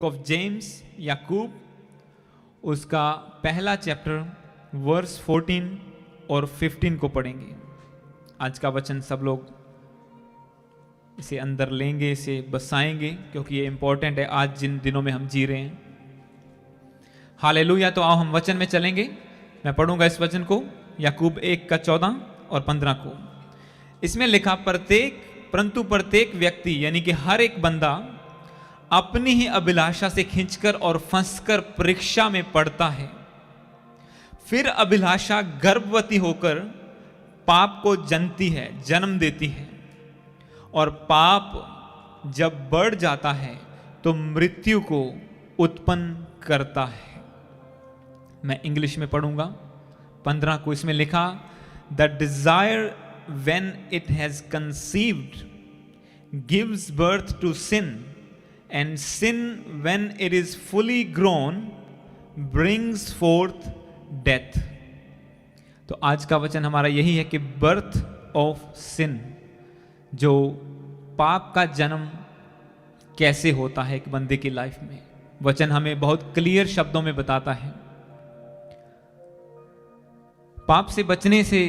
Of James याकूब उसका पहला chapter verse 14 और 15 को पढ़ेंगे। आज का वचन सब लोग इसे अंदर लेंगे, इसे बसाएंगे, क्योंकि ये इंपॉर्टेंट है आज जिन दिनों में हम जी रहे हैं। हालेलुया। तो आओ हम वचन में चलेंगे। मैं पढ़ूंगा इस वचन को, याकूब 1 का 14 और 15 को। इसमें लिखा, परंतु प्रत्येक व्यक्ति यानी कि हर एक बंदा अपनी ही अभिलाषा से खींचकर और फंसकर परीक्षा में पड़ता है। फिर अभिलाषा गर्भवती होकर पाप को जन्म देती है, और पाप जब बढ़ जाता है तो मृत्यु को उत्पन्न करता है। मैं इंग्लिश में पढ़ूंगा 15 को। इसमें लिखा, the desire when it has conceived gives birth to sin, and sin when it is fully grown brings forth death। तो आज का वचन हमारा यही है कि बर्थ ऑफ सिन, जो पाप का जन्म कैसे होता है एक बंदे की लाइफ में, वचन हमें बहुत क्लियर शब्दों में बताता है। पाप से बचने से,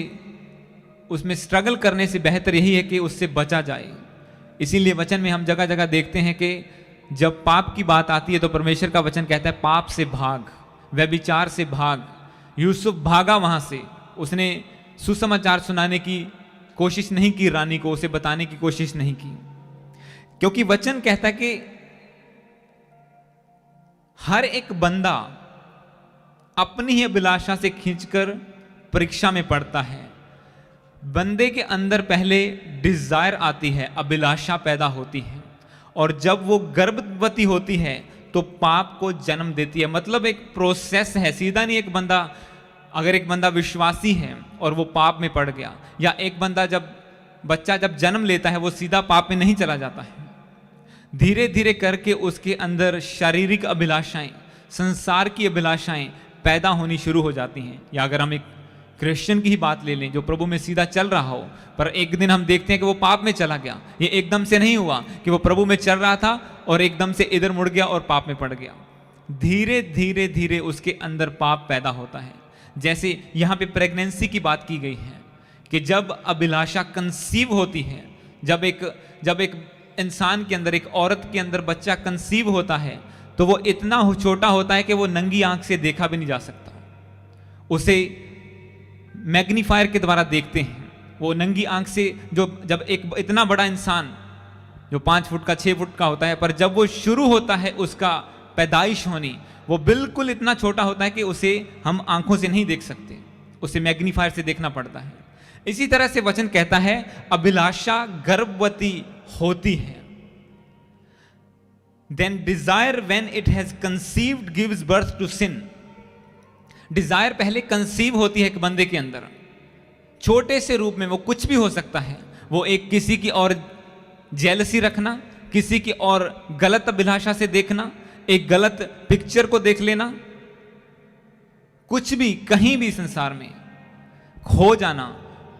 उसमें स्ट्रगल करने से बेहतर यही है कि उससे बचा जाए। इसीलिए वचन में हम जगह जगह देखते हैं कि जब पाप की बात आती है तो परमेश्वर का वचन कहता है पाप से भाग, व्यभिचार से भाग। यूसुफ भागा वहां से, उसने सुसमाचार सुनाने की कोशिश नहीं की रानी को, उसे बताने की कोशिश नहीं की, क्योंकि वचन कहता है कि हर एक बंदा अपनी ही अभिलाषा से खींचकर परीक्षा में पड़ता है। बंदे के अंदर पहले डिजायर आती है, अभिलाषा पैदा होती है, और जब वो गर्भवती होती है तो पाप को जन्म देती है। मतलब एक प्रोसेस है, सीधा नहीं। एक बंदा, अगर एक बंदा विश्वासी है और वो पाप में पड़ गया, या एक बंदा बच्चा जब जन्म लेता है वो सीधा पाप में नहीं चला जाता है। धीरे धीरे करके उसके अंदर शारीरिक अभिलाषाएं, संसार की अभिलाषाएं पैदा होनी शुरू हो जाती हैं। या अगर हम एक क्रिश्चियन की ही बात ले लें जो प्रभु में सीधा चल रहा हो, पर एक दिन हम देखते हैं कि वो पाप में चला गया। ये एकदम से नहीं हुआ कि वो प्रभु में चल रहा था और एकदम से इधर मुड़ गया और पाप में पड़ गया। धीरे धीरे धीरे उसके अंदर पाप पैदा होता है। जैसे यहाँ पे प्रेगनेंसी की बात की गई है कि जब अभिलाषा कंसीव होती है, जब एक इंसान के अंदर, एक औरत के अंदर बच्चा कंसीव होता है, तो वो इतना छोटा होता है कि वो नंगी आंख से देखा भी नहीं जा सकता। उसे मैग्नीफायर के द्वारा देखते हैं। वो नंगी आंख से जब एक इतना बड़ा इंसान जो 5 फुट का 6 फुट का होता है, पर जब वो शुरू होता है उसका पैदाइश होनी, वो बिल्कुल इतना छोटा होता है कि उसे हम आंखों से नहीं देख सकते, उसे मैग्नीफायर से देखना पड़ता है। इसी तरह से वचन कहता है अभिलाषा गर्भवती होती है। Then desire when it has conceived gives birth to sin. Desire पहले कंसीव होती है एक बंदे के अंदर, छोटे से रूप में। वो कुछ भी हो सकता है। वो एक किसी की और जेलसी रखना, किसी की और गलत अभिलाषा से देखना, एक गलत पिक्चर को देख लेना, कुछ भी, कहीं भी संसार में खो जाना,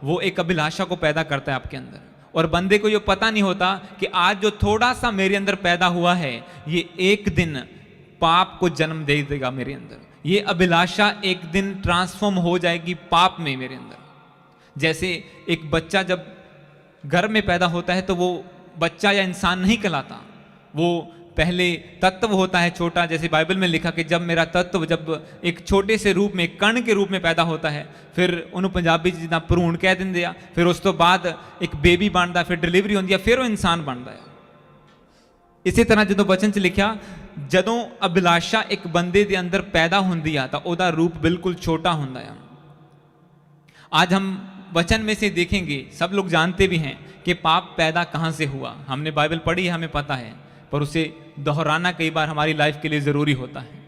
वो एक अभिलाषा को पैदा करता है आपके अंदर। और बंदे को ये पता नहीं होता कि आज जो थोड़ा सा मेरे अंदर पैदा हुआ है, ये एक दिन पाप को जन्म दे देगा मेरे अंदर। ये अभिलाषा एक दिन ट्रांसफॉर्म हो जाएगी पाप में मेरे अंदर। जैसे एक बच्चा जब घर में पैदा होता है तो वो बच्चा या इंसान नहीं कहलाता, वो पहले तत्व होता है छोटा। जैसे बाइबल में लिखा कि जब मेरा तत्व जब एक छोटे से रूप में, कण के रूप में पैदा होता है, फिर उन्होंने पंजाबी जितना भ्रूण कह देंगे, फिर उस तो बाद एक बेबी बनता, फिर डिलीवरी होती है, फिर वो इंसान बनता है। इसी तरह जो वचन च लिखा, ਜਦੋਂ अभिलाषा एक बंदे के अंदर पैदा होंदी आ, तो ਉਹਦਾ रूप बिल्कुल छोटा होंदा है। आज हम वचन में से देखेंगे, सब लोग जानते भी हैं कि पाप पैदा कहां से हुआ। हमने बाइबल पढ़ी है, हमें पता है, पर उसे दोहराना कई बार हमारी लाइफ के लिए जरूरी होता है।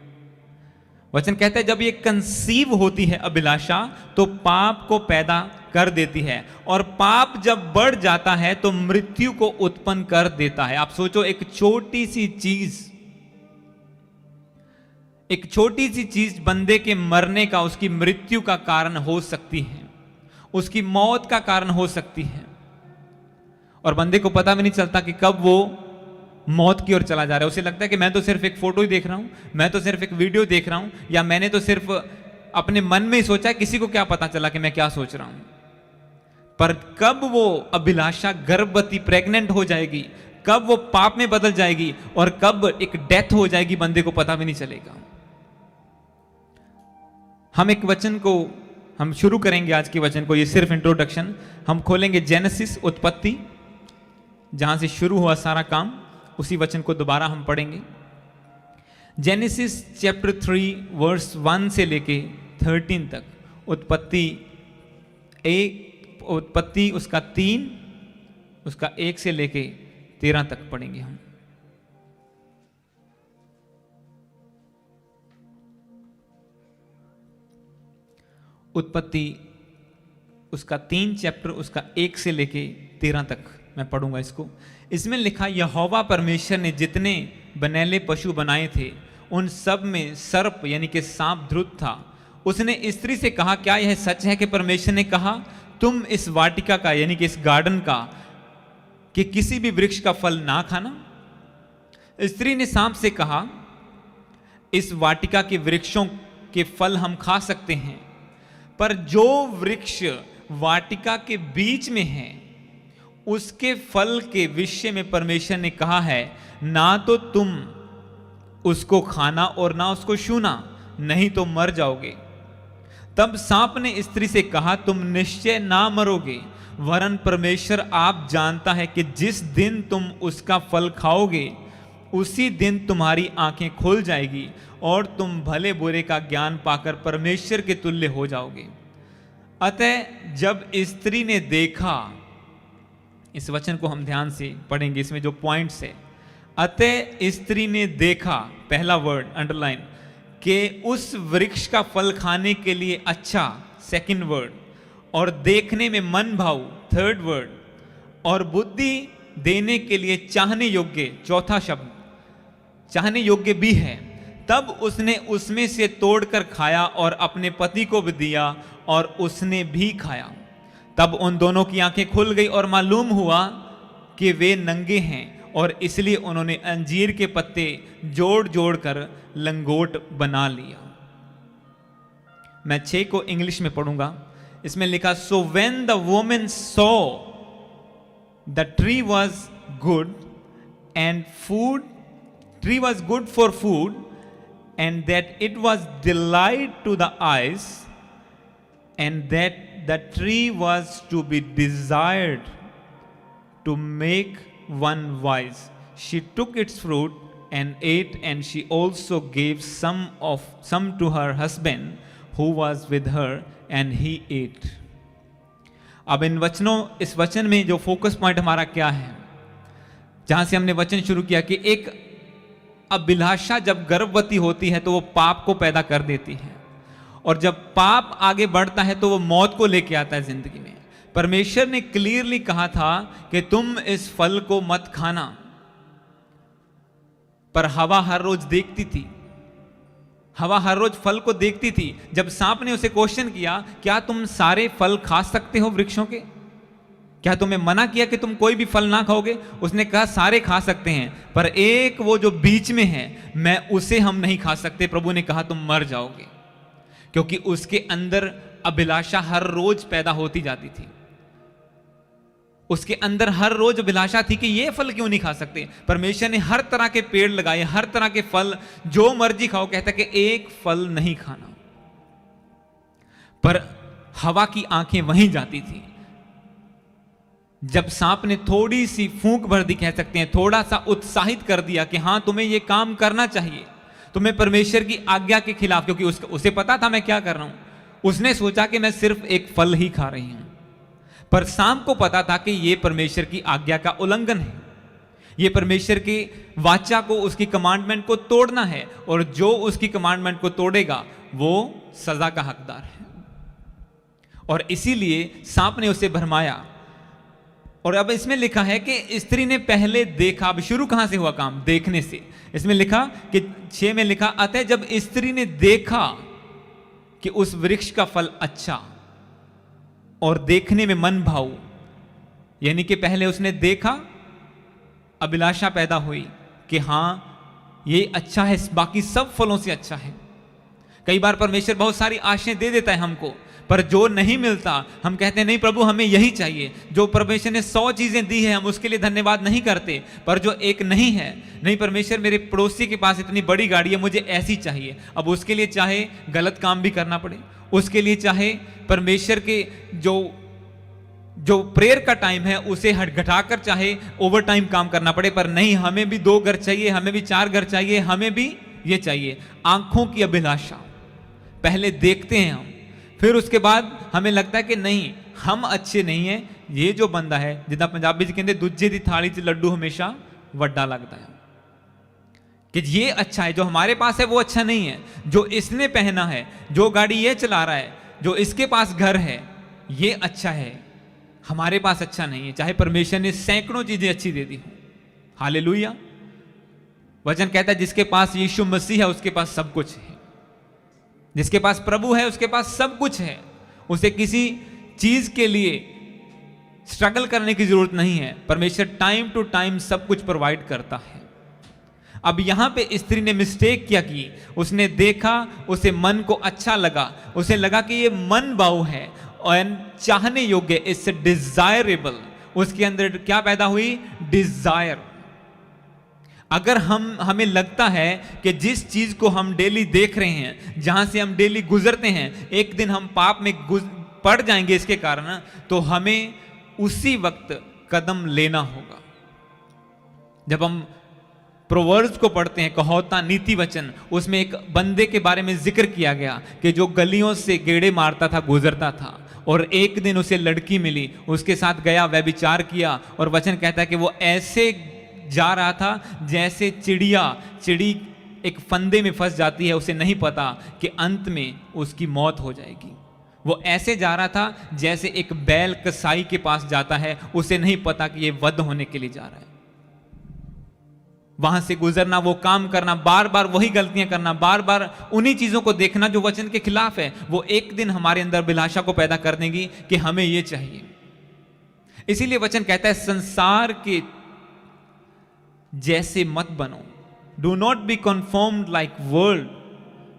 वचन कहता है जब ये कंसीव होती है अभिलाषा, तो पाप को पैदा कर देती है, और पाप जब बढ़ जाता है तो मृत्यु को उत्पन्न कर देता है। आप सोचो, एक छोटी सी चीज बंदे के मरने का, उसकी मृत्यु का कारण हो सकती है, उसकी मौत का कारण हो सकती है, और बंदे को पता भी नहीं चलता कि कब वो मौत की ओर चला जा रहा है। उसे लगता है कि मैं तो सिर्फ एक फोटो ही देख रहा हूं, मैं तो सिर्फ एक वीडियो देख रहा हूं, या मैंने तो सिर्फ अपने मन में ही सोचा है, किसी को क्या पता चला कि मैं क्या सोच रहा हूं। पर कब वो अभिलाषा गर्भवती प्रेग्नेंट हो जाएगी, कब वो पाप में बदल जाएगी और कब एक डेथ हो जाएगी, बंदे को पता भी नहीं चलेगा। हम एक वचन को हम शुरू करेंगे, आज के वचन को, ये सिर्फ इंट्रोडक्शन। हम खोलेंगे जेनेसिस, उत्पत्ति, जहां से शुरू हुआ सारा काम, उसी वचन को दोबारा हम पढ़ेंगे। जेनेसिस चैप्टर 3 वर्स 1 से लेके 13 तक, उत्पत्ति उसका 3 उसका 1 से लेके 13 तक पढ़ेंगे हम। उत्पत्ति उसका 3 चैप्टर उसका 1 से लेके 13 तक मैं पढ़ूंगा इसको। इसमें लिखा, यहोवा परमेश्वर ने जितने बनेले पशु बनाए थे उन सब में सर्प यानी कि सांप ध्रुत था। उसने स्त्री से कहा, क्या यह सच है कि परमेश्वर ने कहा तुम इस वाटिका का यानी कि इस गार्डन का कि किसी भी वृक्ष का फल ना खाना? स्त्री ने सांप से कहा, इस वाटिका के वृक्षों के फल हम खा सकते हैं, पर जो वृक्ष वाटिका के बीच में है उसके फल के विषय में परमेश्वर ने कहा है, ना तो तुम उसको खाना और ना उसको छूना, नहीं तो मर जाओगे। तब सांप ने स्त्री से कहा, तुम निश्चय ना मरोगे, वरन परमेश्वर आप जानता है कि जिस दिन तुम उसका फल खाओगे उसी दिन तुम्हारी आंखें खुल जाएगी और तुम भले बुरे का ज्ञान पाकर परमेश्वर के तुल्य हो जाओगे। अतः जब स्त्री ने देखा, इस वचन को हम ध्यान से पढ़ेंगे, इसमें जो पॉइंट्स है। अतः स्त्री ने देखा, पहला वर्ड अंडरलाइन, कि उस वृक्ष का फल खाने के लिए अच्छा, सेकंड वर्ड, और देखने में मन भाऊ, थर्ड वर्ड, और बुद्धि देने के लिए चाहने योग्य, चौथा शब्द, चाहने योग्य भी है। तब उसने उसमें से तोड़कर खाया और अपने पति को भी दिया और उसने भी खाया। तब उन दोनों की आंखें खुल गई और मालूम हुआ कि वे नंगे हैं, और इसलिए उन्होंने अंजीर के पत्ते जोड़ जोड़ कर लंगोट बना लिया। मैं 6 को इंग्लिश में पढ़ूंगा। इसमें लिखा, so when the woman saw the tree was good and food, tree was good for food, and that it was delight to the eyes, and that the tree was to be desired to make one wise. She took its fruit and ate, and she also gave some to her husband who was with her, and he ate. अब इस वचन में जो focus point हमारा क्या है, जहां से हमने वचन शुरू किया कि एक अभिलाषा जब गर्भवती होती है तो वो पाप को पैदा कर देती है, और जब पाप आगे बढ़ता है तो वो मौत को लेके आता है जिंदगी में। परमेश्वर ने क्लियरली कहा था कि तुम इस फल को मत खाना, पर हवा हर रोज देखती थी, हवा हर रोज फल को देखती थी। जब सांप ने उसे क्वेश्चन किया, क्या तुम सारे फल खा सकते हो वृक्षों के? क्या तुम्हें मना किया कि तुम कोई भी फल ना खाओगे? उसने कहा सारे खा सकते हैं, पर एक वो जो बीच में है, मैं उसे हम नहीं खा सकते। प्रभु ने कहा तुम मर जाओगे, क्योंकि उसके अंदर अभिलाषा हर रोज पैदा होती जाती थी। उसके अंदर हर रोज अभिलाषा थी कि ये फल क्यों नहीं खा सकते। परमेश्वर ने हर तरह के पेड़ लगाए, हर तरह के फल, जो मर्जी खाओ, कहता कि एक फल नहीं खाना। पर हवा की आंखें वहीं जाती थी। जब सांप ने थोड़ी सी फूंक भर दी, कह सकते हैं, थोड़ा सा उत्साहित कर दिया कि हाँ तुम्हें यह काम करना चाहिए, तुम्हें परमेश्वर की आज्ञा के खिलाफ, क्योंकि उसे पता था मैं क्या कर रहा हूं। उसने सोचा कि मैं सिर्फ एक फल ही खा रही हूं, पर सांप को पता था कि यह परमेश्वर की आज्ञा का उल्लंघन है, यह परमेश्वर की वाचा को, उसकी कमांडमेंट को तोड़ना है, और जो उसकी कमांडमेंट को तोड़ेगा वो सजा का हकदार है। और इसीलिए सांप ने उसे भरमाया। और अब इसमें लिखा है कि स्त्री ने पहले देखा। अब शुरू कहां से हुआ काम? देखने से। इसमें लिखा कि 6 में लिखा, अतः जब स्त्री ने देखा कि उस वृक्ष का फल अच्छा और देखने में मन भाऊ, यानी कि पहले उसने देखा, अभिलाषा पैदा हुई कि हाँ ये अच्छा है, बाकी सब फलों से अच्छा है। कई बार परमेश्वर बहुत सारी आशाएं दे देता है हमको, पर जो नहीं मिलता हम कहते हैं नहीं प्रभु हमें यही चाहिए। जो परमेश्वर ने 100 चीजें दी है हम उसके लिए धन्यवाद नहीं करते, पर जो एक नहीं है, नहीं परमेश्वर मेरे पड़ोसी के पास इतनी बड़ी गाड़ी है मुझे ऐसी चाहिए, अब उसके लिए चाहे गलत काम भी करना पड़े, उसके लिए चाहे परमेश्वर के जो प्रेयर का टाइम है उसे घटाकर चाहे ओवर टाइम काम करना पड़े, पर नहीं हमें भी 2 घर चाहिए, हमें भी 4 घर चाहिए, हमें भी ये चाहिए। आंखों की अभिलाषा, पहले देखते हैं हम, फिर उसके बाद हमें लगता है कि नहीं हम अच्छे नहीं हैं, ये जो बंदा है जिदा पंजाबी च कहते दूजे दी थाली च लड्डू हमेशा वड्डा लगता है, कि ये अच्छा है, जो हमारे पास है वो अच्छा नहीं है, जो इसने पहना है, जो गाड़ी ये चला रहा है, जो इसके पास घर है ये अच्छा है, हमारे पास अच्छा नहीं है, चाहे परमेश्वर ने सैकड़ों चीजें अच्छी दे दी हो। हालेलुया। वचन कहता है जिसके पास यीशु मसीह है उसके पास सब कुछ है, जिसके पास प्रभु है उसके पास सब कुछ है, उसे किसी चीज के लिए स्ट्रगल करने की जरूरत नहीं है। परमेश्वर टाइम टू टाइम सब कुछ प्रोवाइड करता है। अब यहां पे स्त्री ने मिस्टेक क्या की, उसने देखा, उसे मन को अच्छा लगा, उसे लगा कि ये मन भाऊ है और चाहने योग्य, इट्स डिजायरेबल। उसके अंदर क्या पैदा हुई? डिजायर। अगर हमें लगता है कि जिस चीज को हम डेली देख रहे हैं, जहां से हम डेली गुजरते हैं, एक दिन हम पाप में पड़ जाएंगे इसके कारण, तो हमें उसी वक्त कदम लेना होगा। जब हम प्रोवर्ब्स को पढ़ते हैं, कहोता नीति वचन, उसमें एक बंदे के बारे में जिक्र किया गया कि जो गलियों से गेड़े मारता था, गुजरता था, और एक दिन उसे लड़की मिली, उसके साथ गया, व्यभिचार किया, और वचन कहता है कि वो ऐसे जा रहा था जैसे चिड़ी एक फंदे में फंस जाती है, उसे नहीं पता कि अंत में उसकी मौत हो जाएगी। वो ऐसे जा रहा था जैसे एक बैल कसाई के पास जाता है, उसे नहीं पता कि ये वध होने के लिए जा रहा है। वहां से गुजरना, वो काम करना, बार बार वही गलतियां करना, बार बार उन्हीं चीजों को देखना जो वचन के खिलाफ है, वो एक दिन हमारे अंदर अभिलाषा को पैदा कर देगी कि हमें ये चाहिए। इसीलिए वचन कहता है संसार के जैसे मत बनो, do not be conformed like world.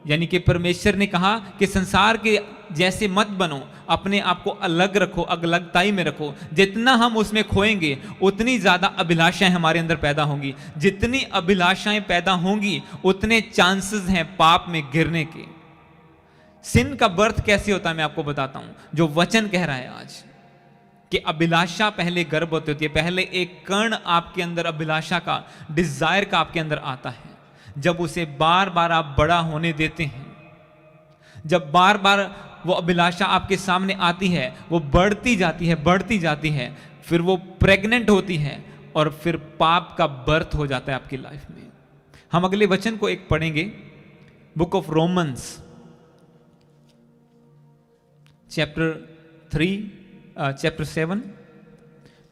यानी कि परमेश्वर ने कहा कि संसार के जैसे मत बनो, अपने आप को अलग रखो, अलगताई में रखो। जितना हम उसमें खोएंगे उतनी ज्यादा अभिलाषाएं हमारे अंदर पैदा होंगी, जितनी अभिलाषाएं पैदा होंगी उतने चांसेस हैं पाप में गिरने के। सिन का बर्थ कैसे होता है मैं आपको बताता हूं, जो वचन कह रहा है आज कि अभिलाषा पहले गर्भवती होती है, पहले एक कण आपके अंदर अभिलाषा का, डिजायर का आपके अंदर आता है। जब उसे बार बार आप बड़ा होने देते हैं, जब बार बार वो अभिलाषा आपके सामने आती है, वो बढ़ती जाती है, बढ़ती जाती है, फिर वो प्रेग्नेंट होती है और फिर पाप का बर्थ हो जाता है आपकी लाइफ में। हम अगले वचन को एक पढ़ेंगे, book of Romans chapter 7,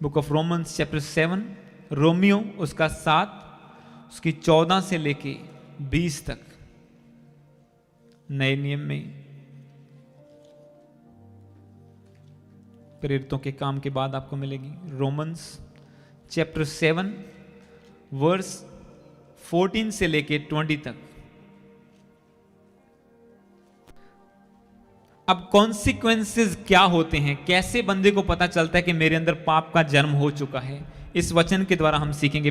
book of Romans chapter 7, Romeo उसका 7, उसकी 14 से लेके 20 तक नए नियम में प्रेरितों के काम के बाद आपको मिलेगी। रोमन्स चैप्टर 7 वर्स 14 से लेके 20 तक। अब कॉन्सिक्वेंसेस क्या होते हैं, कैसे बंदे को पता चलता है कि मेरे अंदर पाप का जन्म हो चुका है, इस वचन के द्वारा हम सीखेंगे।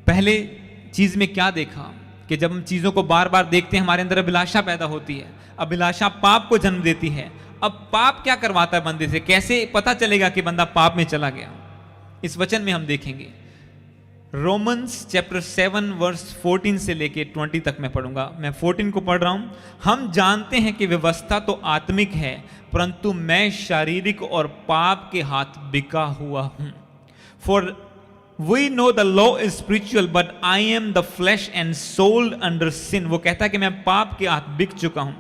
पहले चीज में क्या देखा कि जब हम चीजों को बार बार देखते हैं हमारे अंदर अभिलाषा पैदा होती है, अभिलाषा पाप को जन्म देती है। अब पाप क्या करवाता है बंदे से, कैसे पता चलेगा कि बंदा पाप में चला गया, इस वचन में हम देखेंगे। रोमन्स चैप्टर 7 वर्स 14 से लेके 20 तक मैं पढ़ूंगा। मैं 14 को पढ़ रहा हूं। हम जानते हैं कि व्यवस्था तो आत्मिक है, परंतु मैं शारीरिक और पाप के हाथ बिका हुआ हूं। For we know the law is spiritual but I am the flesh and sold under sin. वो कहता है कि मैं पाप के हाथ बिक चुका हूं।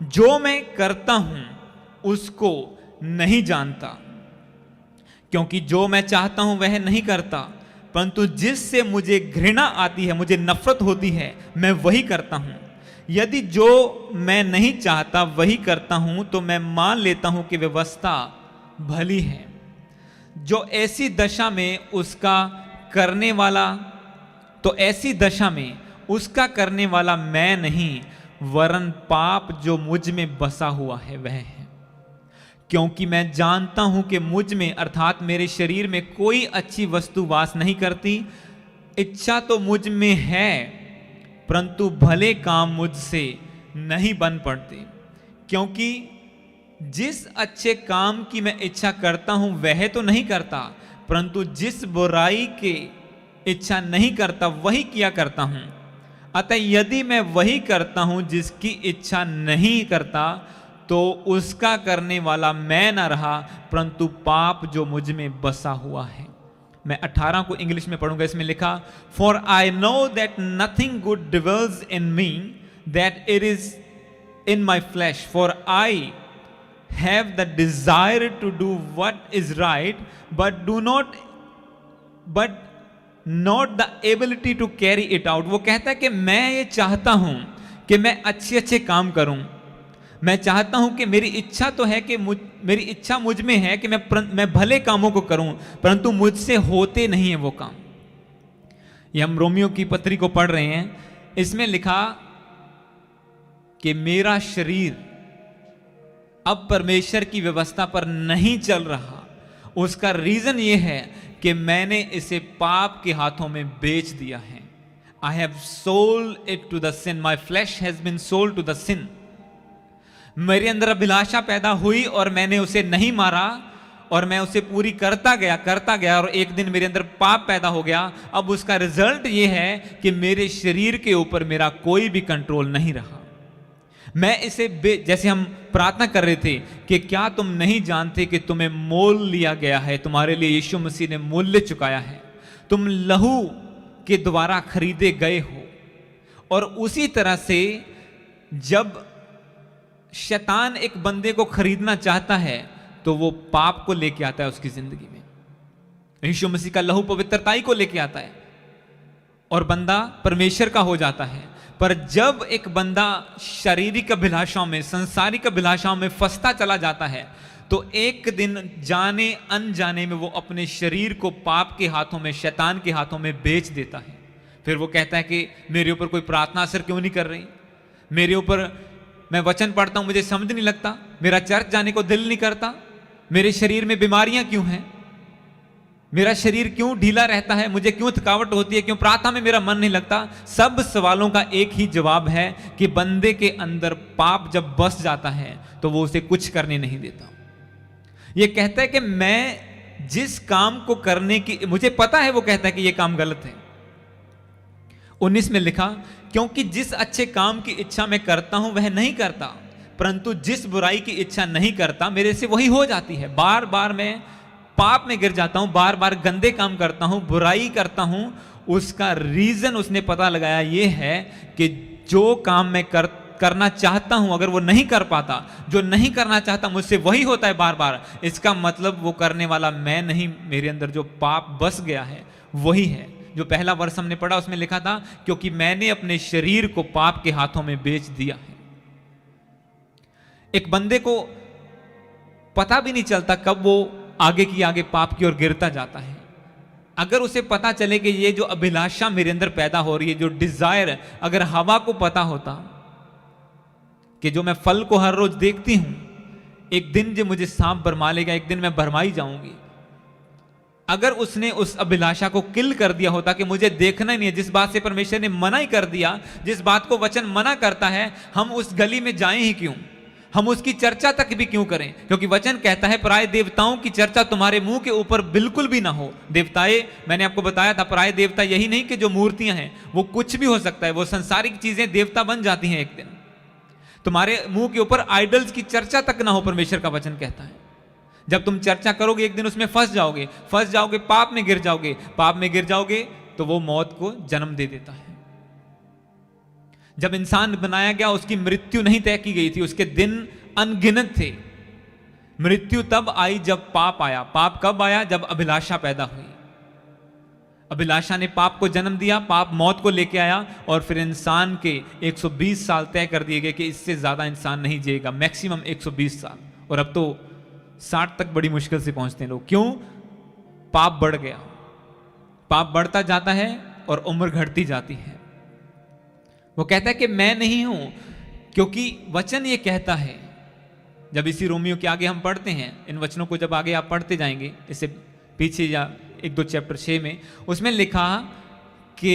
जो मैं करता हूं उसको नहीं जानता, क्योंकि जो मैं चाहता हूं वह नहीं करता, परंतु जिससे मुझे घृणा आती है, मुझे नफरत होती है, मैं वही करता हूं। यदि जो मैं नहीं चाहता वही करता हूं तो मैं मान लेता हूं कि व्यवस्था भली है। जो ऐसी दशा में उसका करने वाला, तो ऐसी दशा में उसका करने वाला मैं नहीं, वरन पाप जो मुझ में बसा हुआ है वह है। क्योंकि मैं जानता हूं कि मुझ में अर्थात मेरे शरीर में कोई अच्छी वस्तु वास नहीं करती। इच्छा तो मुझ में है, परंतु भले काम मुझसे नहीं बन पड़ते। क्योंकि जिस अच्छे काम की मैं इच्छा करता हूं वह तो नहीं करता, परंतु जिस बुराई की इच्छा नहीं करता वही किया करता हूं। अतः यदि मैं वही करता हूं जिसकी इच्छा नहीं करता, तो उसका करने वाला मैं ना रहा, परंतु पाप जो मुझ में बसा हुआ है। मैं 18 को इंग्लिश में पढ़ूंगा। इसमें लिखा, for I know that nothing good dwells in me, that it is in my flesh, for I have the desire to do what is right, but not the ability to carry it out. वो कहता है कि मैं ये चाहता हूं कि मैं अच्छे अच्छे काम करूं, मैं चाहता हूं कि मेरी इच्छा तो है कि मेरी इच्छा मुझ में है कि मैं भले कामों को करूं, परंतु मुझसे होते नहीं है वो काम। ये हम रोमियो की पत्री को पढ़ रहे हैं। इसमें लिखा कि मेरा शरीर अब परमेश्वर की व्यवस्था पर नहीं चल रहा। उसका रीजन ये है कि मैंने इसे पाप के हाथों में बेच दिया है। I have sold it to the sin, my flesh has been sold to the sin. मेरे अंदर अभिलाषा पैदा हुई और मैंने उसे नहीं मारा, और मैं उसे पूरी करता गया, और एक दिन मेरे अंदर पाप पैदा हो गया। अब उसका रिजल्ट यह है कि मेरे शरीर के ऊपर मेरा कोई भी कंट्रोल नहीं रहा। मैं इसे जैसे हम प्रार्थना कर रहे थे कि क्या तुम नहीं जानते कि तुम्हें मोल लिया गया है, तुम्हारे लिए यीशु मसीह ने मूल्य चुकाया है, तुम लहू के द्वारा खरीदे गए हो। और उसी तरह से जब शैतान एक बंदे को खरीदना चाहता है तो वो पाप को लेके आता है उसकी जिंदगी में। यीशु मसीह का लहू पवित्रताई को लेके आता है और बंदा परमेश्वर का हो जाता है। पर जब एक बंदा शारीरिक अभिलाषाओं में, संसारिक अभिलाषाओं में फंसता चला जाता है, तो एक दिन जाने अनजाने में वो अपने शरीर को पाप के हाथों में, शैतान के हाथों में बेच देता है। फिर वो कहता है कि मेरे ऊपर कोई प्रार्थना असर क्यों नहीं कर रही, मेरे ऊपर मैं वचन पढ़ता हूं मुझे समझ नहीं लगता, मेरा चर्च जाने को दिल नहीं करता, मेरे शरीर में बीमारियां क्यों हैं, मेरा शरीर क्यों ढीला रहता है, मुझे क्यों थकावट होती है, क्यों प्रार्थना में मेरा मन नहीं लगता। सब सवालों का एक ही जवाब है कि बंदे के अंदर पाप जब बस जाता है तो वो उसे कुछ करने नहीं देता। ये कहता है कि मैं जिस काम को करने की मुझे पता है, वो कहता है कि ये काम गलत है। 19 में लिखा, क्योंकि जिस अच्छे काम की इच्छा मैं करता हूं वह नहीं करता, परंतु जिस बुराई की इच्छा नहीं करता मेरे से वही हो जाती है। बार बार मैं पाप में गिर जाता हूं, बार बार गंदे काम करता हूं, बुराई करता हूं। उसका रीजन उसने पता लगाया ये है कि जो काम मैं करना चाहता हूं अगर वो नहीं कर पाता, जो नहीं करना चाहता मुझसे वही होता है बार बार, इसका मतलब वो करने वाला मैं नहीं, मेरे अंदर जो पाप बस गया है वही है। जो पहला वर्ष हमने पढ़ा उसमें लिखा था, क्योंकि मैंने अपने शरीर को पाप के हाथों में बेच दिया है। एक बंदे को पता भी नहीं चलता कब वो आगे की आगे पाप की ओर गिरता जाता है। अगर उसे पता चले कि ये जो अभिलाषा मेरे अंदर पैदा हो रही है, जो डिजायर, अगर हवा को पता होता कि जो मैं फल को हर रोज देखती हूं, एक दिन जो मुझे सांप भरमा लेगा, एक दिन मैं भरमाई जाऊंगी, अगर उसने उस अभिलाषा को किल कर दिया होता कि मुझे देखना ही नहीं है, जिस बात से परमेश्वर ने मना ही कर दिया, जिस बात को वचन मना करता है, हम उस गली में जाएं ही क्यों, हम उसकी चर्चा तक भी क्यों करें। क्योंकि वचन कहता है पराये देवताओं की चर्चा तुम्हारे मुंह के ऊपर बिल्कुल भी ना हो। देवताएं, मैंने आपको बताया था, पराये देवता यही नहीं कि जो मूर्तियां हैं, वो कुछ भी हो सकता है, वो संसारिक चीजें देवता बन जाती हैं एक दिन। तुम्हारे मुंह के ऊपर आइडल्स की चर्चा तक ना हो, परमेश्वर का वचन कहता है। जब तुम चर्चा करोगे एक दिन उसमें फंस जाओगे, पाप में गिर जाओगे, पाप में गिर जाओगे तो वो मौत को जन्म दे देता है। जब इंसान बनाया गया उसकी मृत्यु नहीं तय की गई थी, उसके दिन अनगिनत थे। मृत्यु तब आई जब पाप आया। पाप कब आया? जब अभिलाषा पैदा हुई। अभिलाषा ने पाप को जन्म दिया, पाप मौत को लेके आया, और फिर इंसान के 120 साल तय कर दिए गए कि इससे ज्यादा इंसान नहीं जिएगा, मैक्सिमम 120 साल। और अब तो 60 तक बड़ी मुश्किल से पहुंचते हैं लोग। क्यों? पाप बढ़ गया। पाप बढ़ता जाता है और उम्र घटती जाती है। वो कहता है कि मैं नहीं हूं, क्योंकि वचन ये कहता है। जब इसी रोमियो के आगे हम पढ़ते हैं, इन वचनों को जब आगे आप पढ़ते जाएंगे, इससे पीछे या 1-2 चैप्टर 6 में, उसमें लिखा कि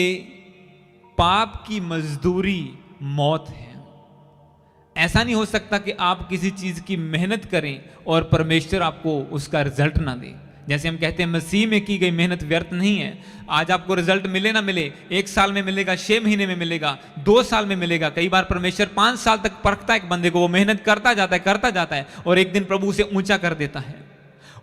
पाप की मजदूरी मौत है। ऐसा नहीं हो सकता कि आप किसी चीज की मेहनत करें और परमेश्वर आपको उसका रिजल्ट ना दे। जैसे हम कहते हैं मसीह में की गई मेहनत व्यर्थ नहीं है। आज आपको रिजल्ट मिले ना मिले, 1 साल में मिलेगा, 6 महीने में मिलेगा, 2 साल में मिलेगा, कई बार परमेश्वर 5 साल तक परखता है एक बंदे को। वो मेहनत करता जाता है और एक दिन प्रभु उसे ऊंचा कर देता है।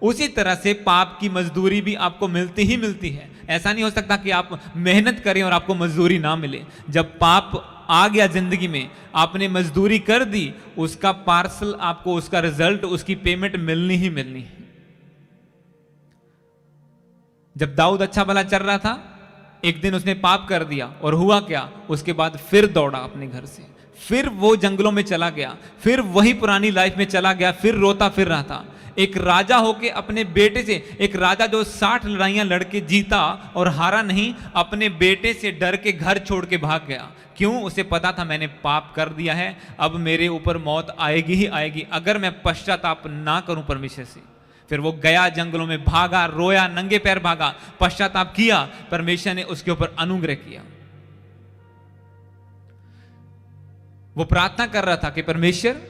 उसी तरह से पाप की मजदूरी भी आपको मिलती ही मिलती है। ऐसा नहीं हो सकता कि आप मेहनत करें और आपको मजदूरी ना मिले। जब पाप आ गया जिंदगी में, आपने मजदूरी कर दी, उसका पार्सल आपको, उसका रिजल्ट, उसकी पेमेंट मिलनी ही मिलनी है। जब दाऊद अच्छा भला चल रहा था, एक दिन उसने पाप कर दिया और हुआ क्या, उसके बाद फिर दौड़ा अपने घर से, फिर वो जंगलों में चला गया, फिर वही पुरानी लाइफ में चला गया, फिर रोता फिर रहा था। एक राजा होके अपने बेटे से, एक राजा जो 60 लड़ाइयां लड़के जीता और हारा नहीं, अपने बेटे से डर के घर छोड़ के भाग गया। क्यों? उसे पता था मैंने पाप कर दिया है, अब मेरे ऊपर मौत आएगी ही आएगी अगर मैं पश्चाताप ना करूं परमेश्वर से। फिर वो गया जंगलों में, भागा, रोया, नंगे पैर भागा, पश्चाताप किया, परमेश्वर ने उसके ऊपर अनुग्रह किया। वो प्रार्थना कर रहा था कि परमेश्वर,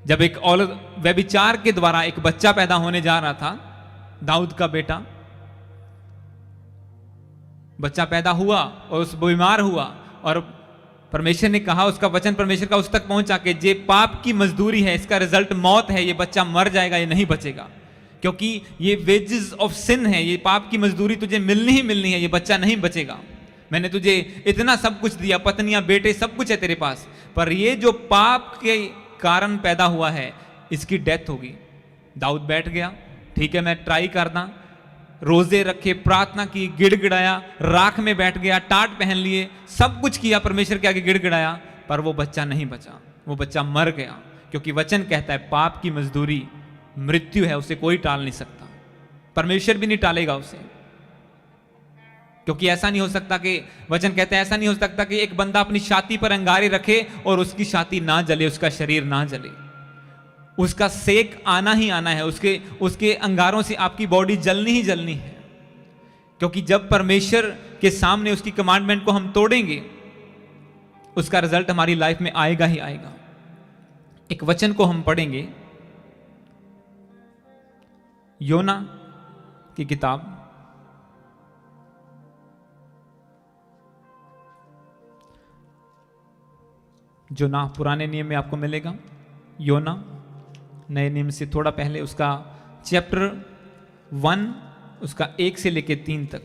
जब एक औरत व्यभिचार के द्वारा एक बच्चा पैदा होने जा रहा था, दाऊद का बेटा, बच्चा पैदा हुआ और उस बीमार हुआ और परमेश्वर ने कहा, उसका वचन परमेश्वर का उस तक पहुंचा कि ये पाप की मजदूरी है, इसका रिजल्ट मौत है, ये बच्चा मर जाएगा, ये नहीं बचेगा, क्योंकि ये वेजेस ऑफ सिन है, ये पाप की मजदूरी तुझे मिलनी ही मिलनी है, ये बच्चा नहीं बचेगा। मैंने तुझे इतना सब कुछ दिया, पत्नियां, बेटे, सब कुछ है तेरे पास, पर ये जो पाप के कारण पैदा हुआ है, इसकी डेथ होगी। दाऊद बैठ गया, ठीक है मैं ट्राई करना, रोजे रखे, प्रार्थना की, गिड़गिड़ाया, राख में बैठ गया, टाट पहन लिए, सब कुछ किया, परमेश्वर के आगे गिड़गिड़ाया, पर वो बच्चा नहीं बचा, वो बच्चा मर गया। क्योंकि वचन कहता है पाप की मजदूरी मृत्यु है, उसे कोई टाल नहीं सकता, परमेश्वर भी नहीं टालेगा उसे। क्योंकि ऐसा नहीं हो सकता कि, वचन कहता है ऐसा नहीं हो सकता कि एक बंदा अपनी छाती पर अंगारे रखे और उसकी छाती ना जले, उसका शरीर ना जले। उसका सेक आना ही आना है, उसके अंगारों से आपकी बॉडी जलनी ही जलनी है। क्योंकि जब परमेश्वर के सामने उसकी कमांडमेंट को हम तोड़ेंगे, उसका रिजल्ट हमारी लाइफ में आएगा ही आएगा। एक वचन को हम पढ़ेंगे, योना की किताब, जो ना पुराने नियम में आपको मिलेगा, योना, नए नियम से थोड़ा पहले, उसका चैप्टर 1, उसका 1 से लेके 3 तक।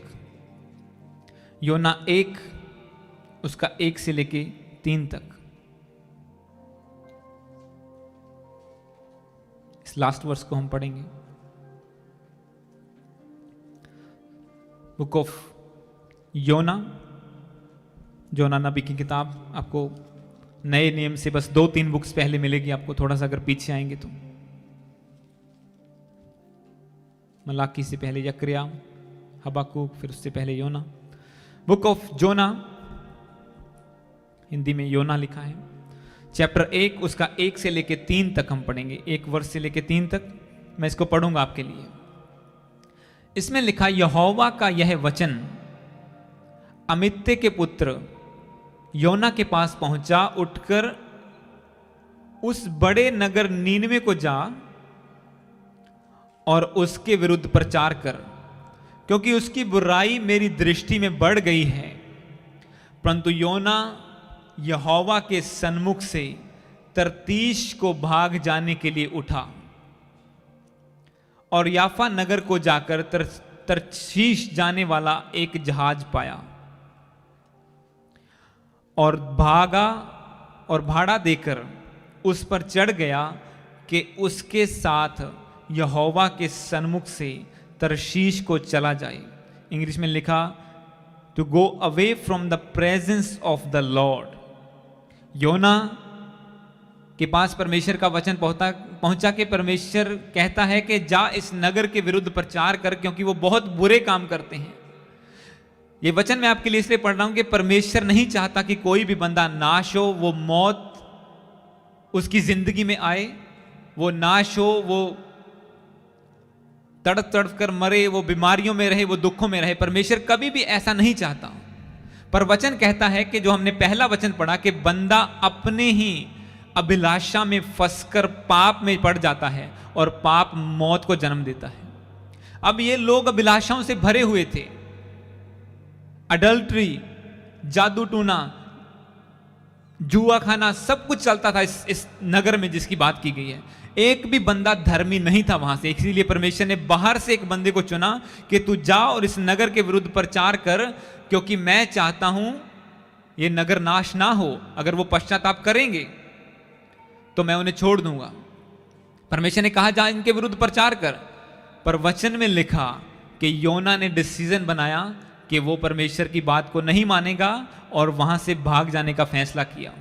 योना 1, उसका 1 से लेके 3 तक। इस लास्ट वर्स को हम पढ़ेंगे। बुक ऑफ योना, योना नबी की किताब आपको नए नियम से बस 2-3 बुक्स पहले मिलेगी आपको, थोड़ा सा अगर पीछे आएंगे तो। मलाकी से पहले यकरिया, हबाकुक, फिर उससे पहले योना। बुक ऑफ जोना, हिंदी में योना लिखा है, चैप्टर 1, उसका 1 से लेके 3 तक हम पढ़ेंगे, 1 वर्ष से लेके 3 तक मैं इसको पढ़ूंगा आपके लिए। इसमें लिखा, यहोवा का यह वचन अमित्ते के पुत्र योना के पास पहुंचा, उठकर उस बड़े नगर नीनवे को जा और उसके विरुद्ध प्रचार कर, क्योंकि उसकी बुराई मेरी दृष्टि में बढ़ गई है। परंतु योना यहोवा के सन्मुख से तरतीश को भाग जाने के लिए उठा और याफा नगर को जाकर तरशीश जाने वाला एक जहाज पाया और भागा और भाड़ा देकर उस पर चढ़ गया कि उसके साथ यहोवा के सन्मुख से तरशीश को चला जाए। इंग्लिश में लिखा, to go away from the presence of the Lord. योना के पास परमेश्वर का वचन पहुंचा के परमेश्वर कहता है कि जा इस नगर के विरुद्ध प्रचार कर, क्योंकि वो बहुत बुरे काम करते हैं। ये वचन मैं आपके लिए इसलिए पढ़ रहा हूं कि परमेश्वर नहीं चाहता कि कोई भी बंदा नाश हो, वो मौत उसकी जिंदगी में आए, वो नाश हो, वो तड़प तड़प कर मरे, वो बीमारियों में रहे, वो दुखों में रहे। परमेश्वर कभी भी ऐसा नहीं चाहता। पर वचन कहता है कि जो हमने पहला वचन पढ़ा कि बंदा अपने ही अभिलाषा में फंसकर पाप में पड़ जाता है और पाप मौत को जन्म देता है। अब ये लोग अभिलाषाओं से भरे हुए थे, अडल्ट्री, जादू टूना, जुआ खाना, सब कुछ चलता था इस नगर में जिसकी बात की गई है। एक भी बंदा धर्मी नहीं था वहां से। इसीलिए परमेश्वर ने बाहर से एक बंदे को चुना कि तू जा और इस नगर के विरुद्ध प्रचार कर, क्योंकि मैं चाहता हूं ये नगर नाश ना हो। अगर वो पश्चाताप करेंगे तो मैं उन्हें छोड़ दूंगा। परमेश्वर ने कहा जा इनके विरुद्ध प्रचार कर। पर वचन में लिखा कि योना ने डिसीजन बनाया कि वो परमेश्वर की बात को नहीं मानेगा और वहां से भाग जाने का फैसला किया।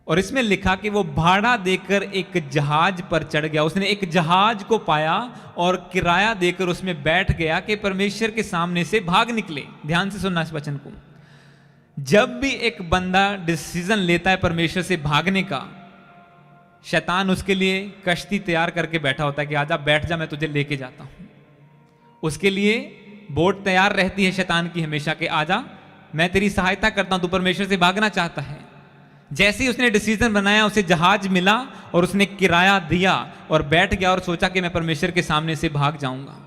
और इसमें लिखा कि वो भाड़ा देकर एक जहाज पर चढ़ गया। उसने एक जहाज को पाया और किराया देकर उसमें बैठ गया कि परमेश्वर के सामने से भाग निकले। ध्यान से सुनना इस वचन को। जब भी एक बंदा डिसीजन लेता है परमेश्वर से भागने का, शैतान उसके लिए कश्ती तैयार करके बैठा होता है कि आजा बैठ जा, मैं तुझे लेके जाता हूं। उसके लिए बोट तैयार रहती है शैतान की हमेशा कि आजा मैं तेरी सहायता करता हूं, तू परमेश्वर से भागना चाहता है। जैसे ही उसने डिसीजन बनाया, उसे जहाज मिला और उसने किराया दिया और बैठ गया और सोचा कि मैं परमेश्वर के सामने से भाग जाऊंगा।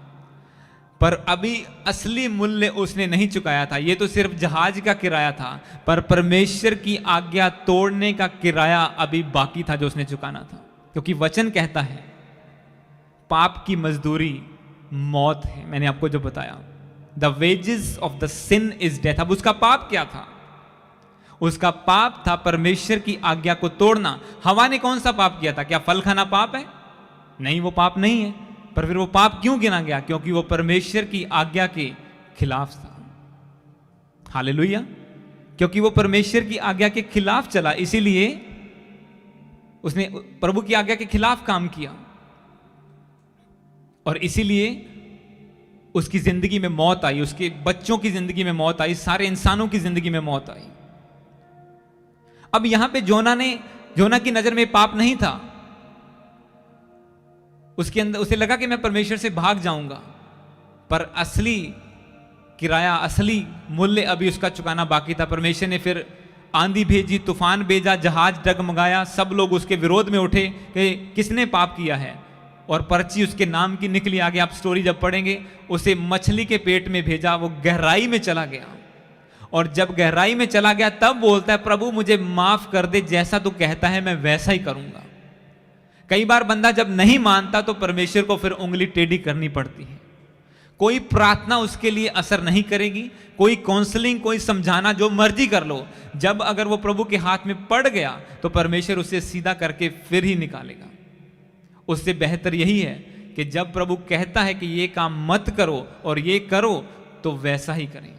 पर अभी असली मूल्य उसने नहीं चुकाया था। ये तो सिर्फ जहाज का किराया था, पर परमेश्वर की आज्ञा तोड़ने का किराया अभी बाकी था जो उसने चुकाना था। क्योंकि वचन कहता है पाप की मजदूरी मौत है। मैंने आपको जो बताया, the wages of the sin is death. अब उसका पाप क्या था? उसका पाप था परमेश्वर की आज्ञा को तोड़ना। हवा ने कौन सा पाप किया था? क्या फल खाना पाप है? नहीं, वो पाप नहीं है। पर फिर वो पाप क्यों गिना गया? क्योंकि वो परमेश्वर की आज्ञा के खिलाफ था। हालेलुया। क्योंकि वो परमेश्वर की आज्ञा के खिलाफ चला, इसीलिए उसने प्रभु की आज्ञा के खिलाफ काम किया और इसीलिए उसकी जिंदगी में मौत आई, उसके बच्चों की जिंदगी में मौत आई, सारे इंसानों की जिंदगी में मौत आई। अब यहां पे जोना की नजर में पाप नहीं था। उसके अंदर उसे लगा कि मैं परमेश्वर से भाग जाऊंगा, पर असली किराया, असली मूल्य अभी उसका चुकाना बाकी था। परमेश्वर ने फिर आंधी भेजी, तूफान भेजा, जहाज डगमगाया, सब लोग उसके विरोध में उठे कि किसने पाप किया है, और पर्ची उसके नाम की निकली। आगे आप स्टोरी जब पढ़ेंगे, उसे मछली के पेट में भेजा, वो गहराई में चला गया। और जब गहराई में चला गया तब बोलता है प्रभु मुझे माफ कर दे, जैसा तू कहता है मैं वैसा ही करूंगा। कई बार बंदा जब नहीं मानता तो परमेश्वर को फिर उंगली टेढ़ी करनी पड़ती है। कोई प्रार्थना उसके लिए असर नहीं करेगी, कोई काउंसलिंग, कोई समझाना, जो मर्जी कर लो, जब अगर वो प्रभु के हाथ में पड़ गया तो परमेश्वर उसे सीधा करके फिर ही निकालेगा। उससे बेहतर यही है कि जब प्रभु कहता है कि ये काम मत करो और ये करो तो वैसा ही करें।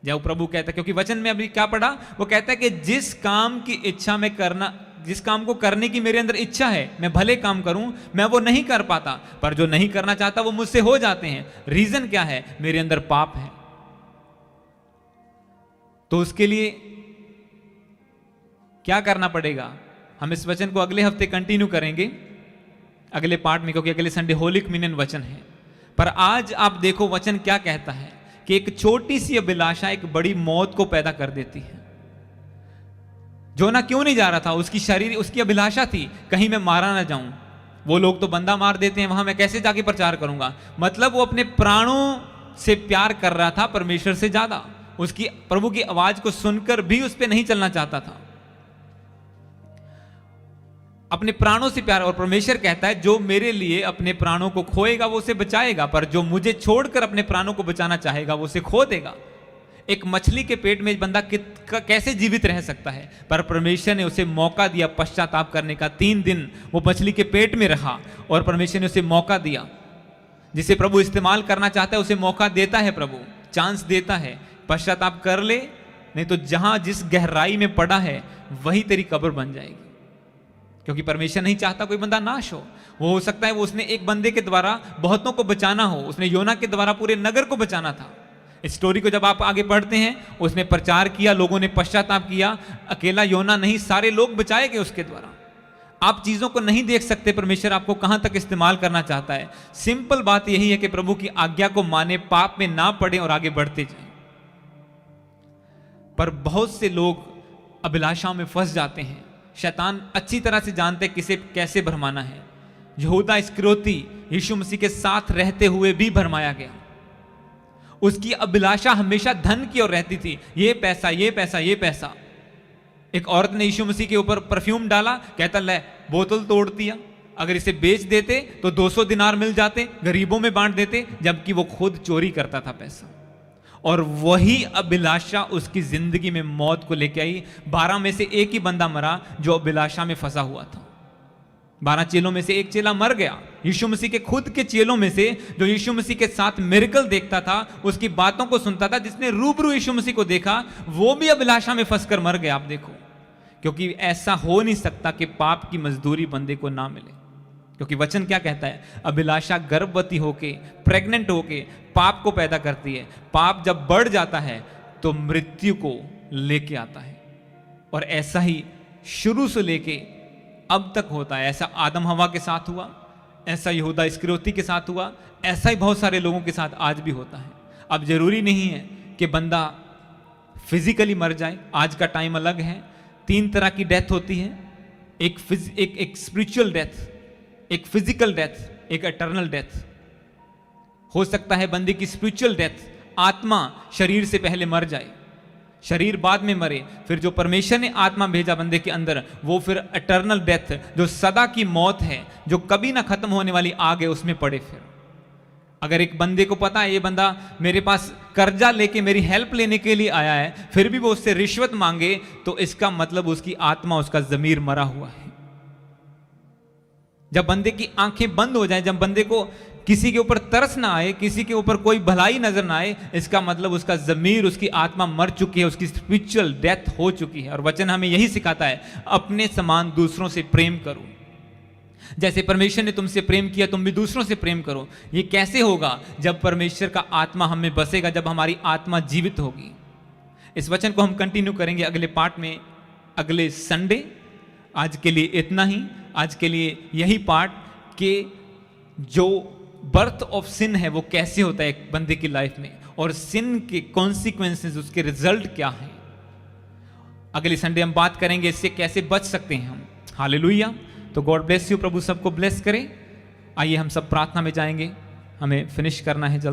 जब प्रभु कहता है, क्योंकि वचन में अभी क्या पढ़ा, वो कहता है कि जिस काम की इच्छा में करना, जिस काम को करने की मेरे अंदर इच्छा है, मैं भले काम करूं, मैं वो नहीं कर पाता, पर जो नहीं करना चाहता वो मुझसे हो जाते हैं। रीजन क्या है? मेरे अंदर पाप है। तो उसके लिए क्या करना पड़ेगा? हम इस वचन को अगले हफ्ते कंटिन्यू करेंगे, अगले पार्ट में, क्योंकि अगले संडे होली कम्युनियन वचन है। पर आज आप देखो वचन क्या कहता है कि एक छोटी सी अभिलाषा एक बड़ी मौत को पैदा कर देती है। जोना क्यों नहीं जा रहा था? उसकी शरीर, उसकी अभिलाषा थी कहीं मैं मारा ना जाऊं। वो लोग तो बंदा मार देते हैं, वहां मैं कैसे जाके प्रचार करूंगा? मतलब वो अपने प्राणों से प्यार कर रहा था परमेश्वर से ज्यादा। उसकी प्रभु की आवाज को सुनकर भी उस पर नहीं चलना चाहता था, अपने प्राणों से प्यार। और परमेश्वर कहता है जो मेरे लिए अपने प्राणों को खोएगा वो उसे बचाएगा, पर जो मुझे छोड़कर अपने प्राणों को बचाना चाहेगा वो उसे खो देगा। एक मछली के पेट में बंदा कैसे जीवित रह सकता है? पर परमेश्वर ने उसे मौका दिया पश्चाताप करने का। 3 दिन वो मछली के पेट में रहा और परमेश्वर ने उसे मौका दिया। जिसे प्रभु इस्तेमाल करना चाहता है उसे मौका देता है, प्रभु चांस देता है। पश्चाताप कर ले, नहीं तो जहां जिस गहराई में पड़ा है वही तेरी कब्र बन जाएगी। क्योंकि परमेश्वर नहीं चाहता कोई बंदा नाश हो। वो हो सकता है वो उसने एक बंदे के द्वारा बहुतों को बचाना हो, उसने योना के द्वारा पूरे नगर को बचाना था। इस स्टोरी को जब आप आगे पढ़ते हैं, उसने प्रचार किया, लोगों ने पश्चाताप किया, अकेला योना नहीं सारे लोग बचाए गए उसके द्वारा। आप चीजों को नहीं देख सकते परमेश्वर आपको कहां तक इस्तेमाल करना चाहता है। सिंपल बात यही है कि प्रभु की आज्ञा को माने, पाप में ना पड़े और आगे बढ़ते जाएं। पर बहुत से लोग अभिलाषाओं में फंस जाते हैं। शैतान अच्छी तरह से जानते किसे कैसे भरमाना है। यहूदा इस्करियोती यीशु मसीह के साथ रहते हुए भी भरमाया गया। उसकी अभिलाषा हमेशा धन की ओर रहती थी, ये पैसा, ये पैसा, ये पैसा। एक औरत ने यीशु मसीह के ऊपर परफ्यूम डाला, कहता ले बोतल तोड़ दिया, अगर इसे बेच देते तो 200 दिनार मिल जाते, गरीबों में बांट देते, जबकि वो खुद चोरी करता था पैसा। और वही अभिलाषा उसकी जिंदगी में मौत को लेके आई। 12 में से एक ही बंदा मरा जो अभिलाषा में फंसा हुआ था। 12 चेलों में से एक चेला मर गया। यीशु मसीह के खुद के चेलों में से जो यीशु मसीह के साथ मिरेकल देखता था, उसकी बातों को सुनता था, जिसने रूबरू यीशु मसीह को देखा, वो भी अभिलाषा में फंसकर मर गया। आप देखो, क्योंकि ऐसा हो नहीं सकता कि पाप की मजदूरी बंदे को ना मिले। क्योंकि वचन क्या कहता है? अभिलाषा गर्भवती होके, प्रेग्नेंट होके पाप को पैदा करती है। पाप जब बढ़ जाता है तो मृत्यु को लेके आता है। और ऐसा ही शुरू से लेके अब तक होता है। ऐसा आदम हवा के साथ हुआ, ऐसा यहूदा इस्करियोती के साथ हुआ, ऐसा ही बहुत सारे लोगों के साथ आज भी होता है। अब जरूरी नहीं है कि बंदा फिजिकली मर जाए। आज का टाइम अलग है। 3 तरह की डेथ होती है, एक स्पिरिचुअल डेथ, एक फिजिकल डेथ, एक एटर्नल डेथ। हो सकता है बंदे की स्पिरिचुअल डेथ, आत्मा शरीर से पहले मर जाए, शरीर बाद में मरे, फिर जो परमेश्वर ने आत्मा भेजा बंदे के अंदर, वो फिर एटर्नल डेथ, जो सदा की मौत है, जो कभी ना खत्म होने वाली आग है, उसमें पड़े। फिर अगर एक बंदे को पता है ये बंदा मेरे पास कर्जा लेके मेरी हेल्प लेने के लिए आया है, फिर भी वो उससे रिश्वत मांगे, तो इसका मतलब उसकी आत्मा, उसका जमीर मरा हुआ है। जब बंदे की आंखें बंद हो जाएं, जब बंदे को किसी के ऊपर तरस ना आए, किसी के ऊपर कोई भलाई नजर ना आए, इसका मतलब उसका जमीर, उसकी आत्मा मर चुकी है, उसकी स्पिरिचुअल डेथ हो चुकी है। और वचन हमें यही सिखाता है, अपने समान दूसरों से प्रेम करो। जैसे परमेश्वर ने तुमसे प्रेम किया, तुम भी दूसरों से प्रेम करो। ये कैसे होगा? जब परमेश्वर का आत्मा हम में बसेगा, जब हमारी आत्मा जीवित होगी। इस वचन को हम कंटिन्यू करेंगे अगले पार्ट में, अगले संडे। आज के लिए इतना ही। आज के लिए यही पार्ट कि जो बर्थ ऑफ सिन है वो कैसे होता है एक बंदे की लाइफ में, और सिन के कॉन्सिक्वेंसेस, उसके रिजल्ट क्या है। अगले संडे हम बात करेंगे इससे कैसे बच सकते हैं हम। हालेलुया। तो गॉड ब्लेस यू, प्रभु सबको ब्लेस करे। आइए हम सब प्रार्थना में जाएंगे, हमें फिनिश करना है जल्दी।